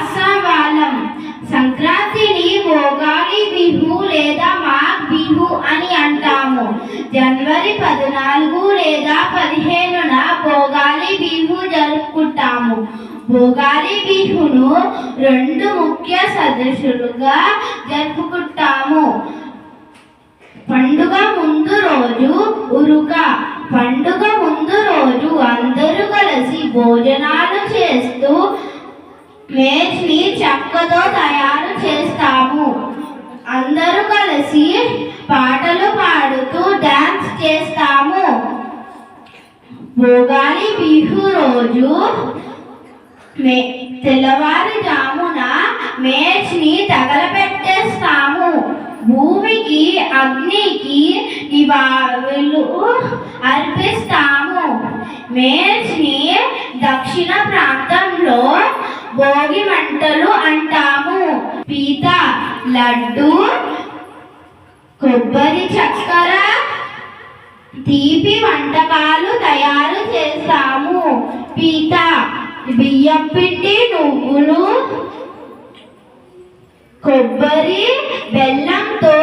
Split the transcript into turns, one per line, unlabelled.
అస్సాం వాళ్ళం. సంక్రాంతిని భోగాలి బిహు లేదా మాఘ్ బిహు అని అంటాము. జనవరి 14 లేదా 15న భోగాలి బిహు జరుపుకుంటాము. భోగాలి బిహును 2 ముఖ్య సదస్సులుగా జరుపుకుంటాము. పండుగ ముందు రోజు ఉరుక. పండుగ ముందు రోజు అందరూ కలిసి భోజనాలు చేస్తూ మేజ్ని చెక్కతో తయారు చేస్తాము. అందరూ కలిసి పాటలు పాడుతూ డాన్స్ చేస్తాము. భోగాలి బిహు రోజు తెల్లవారుజామున మేజ్ని తగలపెట్టేస్తాము. భూమికి అగ్నికి నివాళులు అర్పిస్తాము. మేజ్ని దక్షిణ ప్రాంతంలో భోగి మంటలు అంటాము. పీత, లడ్డు, కొబ్బరి చక్కెర, తీపి వంటకాలు తయారు చేస్తాము. పీత బియ్యం పిండి, నువ్వులు, కొబ్బరి, బెల్లంతో